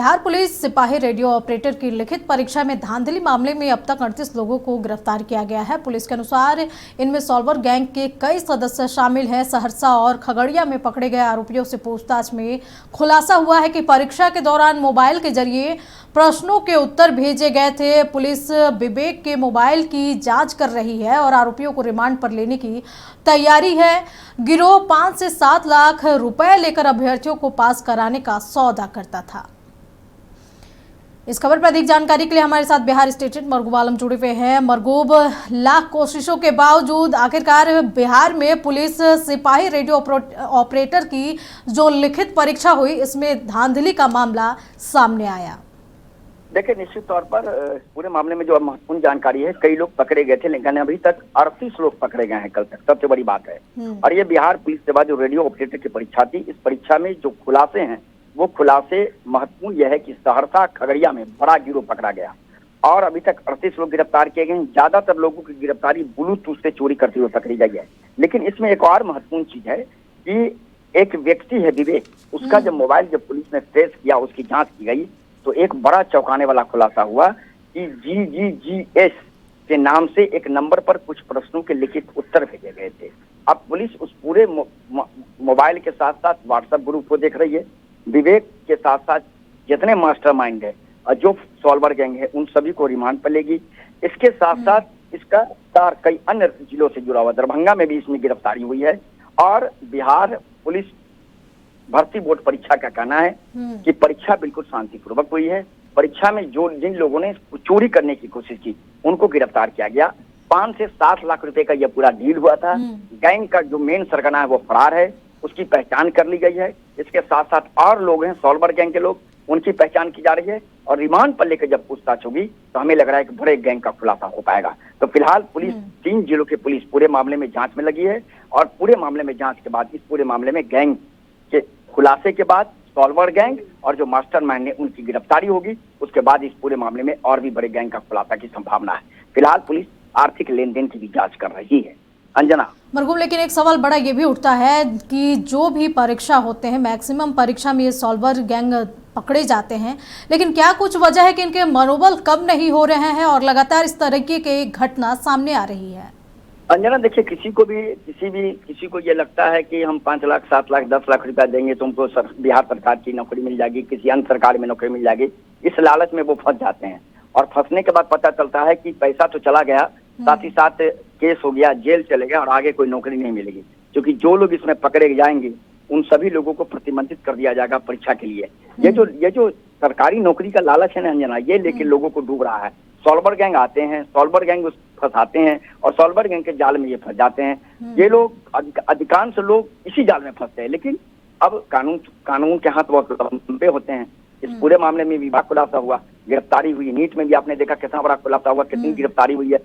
Bihar police सिपाही radio operator की लिखित परीक्षा में धांधली मामले में अब तक 38 लोगों को गिरफ्तार किया गया है। पुलिस के अनुसार इनमें सॉल्वर गैंग के कई सदस्य शामिल हैं। सहरसा और खगड़िया में पकड़े गए आरोपियों से पूछताछ में खुलासा हुआ है कि परीक्षा के दौरान मोबाइल के जरिए प्रश्नों के उत्तर भेजे गए थे। पुलिस विवेक के मोबाइल की जांच कर रही है और आरोपियों को रिमांड पर लेने की तैयारी है। गिरोह 5 से 7 लाख रुपए लेकर अभ्यर्थियों को पास कराने का सौदा करता था। इस खबर पर अधिक जानकारी के लिए हमारे साथ बिहार स्टेट मरगूब आलम जुड़े हुए हैं। मरगूब, लाख कोशिशों के बावजूद आखिरकार बिहार में पुलिस सिपाही रेडियो ऑपरेटर की जो लिखित परीक्षा हुई, इसमें धांधली का मामला सामने आया। देखिए, निश्चित तौर पर पूरे मामले में जो महत्वपूर्ण जानकारी है, कई लोग पकड़े गए थे, लेकिन अभी तक 38 लोग पकड़े गए हैं कल तक। सबसे बड़ी बात है। और ये बिहार पुलिस सेवा जो रेडियो ऑपरेटर की परीक्षा थी, इस परीक्षा में जो खुलासे हैं वो खुलासे महत्वपूर्ण यह है कि सहरसा खगड़िया में बड़ा गिरोह पकड़ा गया और अभी तक 38 लोग गिरफ्तार किए गए। ज्यादातर लोगों की गिरफ्तारी ब्लूटूथ से चोरी करते हुए पकड़ी गई है। लेकिन इसमें एक और महत्वपूर्ण चीज है कि एक व्यक्ति है विवेक, उसका जब मोबाइल जब पुलिस ने ट्रेस किया, उसकी जांच की गई, तो एक बड़ा चौंकाने वाला खुलासा हुआ कि GGGS के नाम से एक नंबर पर कुछ प्रश्नों के लिखित उत्तर भेजे गए थे। अब पुलिस उस पूरे मोबाइल के साथ साथ व्हाट्सएप ग्रुप को देख रही है। विवेक के साथ साथ जितने मास्टरमाइंड है और जो सॉल्वर गैंग है, उन सभी को रिमांड पर लेगी। इसके साथ साथ इसका तार कई अन्य जिलों से जुड़ा हुआ, दरभंगा में भी इसमें गिरफ्तारी हुई है। और बिहार पुलिस भर्ती बोर्ड परीक्षा का कहना है कि परीक्षा बिल्कुल शांतिपूर्वक हुई है। परीक्षा में जो जिन लोगों ने चोरी करने की कोशिश की, उनको गिरफ्तार किया गया। 5 से 7 लाख रुपए का यह पूरा डील हुआ था। गैंग का जो मेन सरगना है वो फरार है, उसकी पहचान कर ली गई है। इसके साथ साथ और लोग हैं सॉल्वर गैंग के लोग, उनकी पहचान की जा रही है। और रिमांड पर लेकर जब पूछताछ होगी तो हमें लग रहा है कि बड़े गैंग का खुलासा हो पाएगा। तो फिलहाल पुलिस 3 जिलों की पुलिस पूरे मामले में जांच में लगी है और पूरे मामले में जांच के बाद इस पूरे मामले में गैंग के खुलासे के बाद सॉल्वर गैंग और जो मास्टरमाइंड है उनकी गिरफ्तारी होगी। उसके बाद इस पूरे मामले में और भी बड़े गैंग का खुलासा की संभावना है। फिलहाल पुलिस आर्थिक लेन देन की भी जांच कर रही है। अंजना मरगूब, लेकिन एक सवाल बड़ा ये भी उठता है कि जो भी परीक्षा होते हैं, मैक्सिमम परीक्षा में ये सॉल्वर गैंग पकड़े जाते हैं, लेकिन क्या कुछ वजह है कि इनके मनोबल कम नहीं हो रहे हैं और लगातार इस तरीके की घटना सामने आ रही है? अंजना, देखिए, किसी को ये लगता है कि हम 5 लाख 7 लाख 10 लाख रुपया देंगे तुमको बिहार सरकार की नौकरी मिल जाएगी, किसी अन्य सरकार में नौकरी मिल जाएगी। इस लालच में वो फंस जाते हैं और फंसने के बाद पता चलता है कि पैसा तो चला गया, साथ ही साथ केस हो गया, जेल चले गए और आगे कोई नौकरी नहीं मिलेगी। क्योंकि जो लोग इसमें पकड़े जाएंगे उन सभी लोगों को प्रतिबंधित कर दिया जाएगा परीक्षा के लिए। ये जो सरकारी नौकरी का लालच है ना अंजना, ये लेके लोगों को डूब रहा है। सॉल्वर गैंग आते हैं, सॉल्वर गैंग फंसाते हैं और सॉल्वर गैंग के जाल में ये फंस जाते हैं। ये लोग अधिकांश लोग इसी जाल में फंसते हैं। लेकिन अब कानून के हाथ वो लंबे होते हैं। इस पूरे मामले में भी बड़ा खुलासा हुआ, गिरफ्तारी हुई। नीट में भी आपने देखा कितना बड़ा खुलासा हुआ, कितनी गिरफ्तारी हुई है।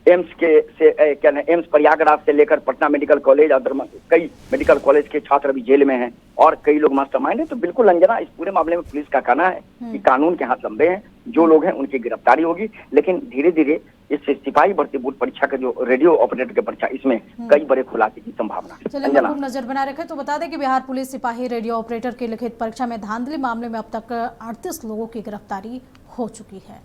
एम्स प्रयागराज से लेकर पटना मेडिकल कॉलेज और कई मेडिकल कॉलेज के छात्र अभी जेल में हैं और कई लोग मास्टरमाइंड हैं। तो बिल्कुल अंजना, इस पूरे मामले में पुलिस का कहना है कि कानून के हाथ लंबे हैं। जो लोग हैं उनकी गिरफ्तारी होगी, लेकिन धीरे धीरे इस सिपाही भर्ती बोर्ड परीक्षा का जो रेडियो ऑपरेटर की परीक्षा, इसमें कई बड़े खुलासे की संभावना है। चलिए, खूब नजर बनाए रखे। तो बता दें कि बिहार पुलिस सिपाही रेडियो ऑपरेटर की लिखित परीक्षा में धांधली मामले में अब तक 38 लोगों की गिरफ्तारी हो चुकी है।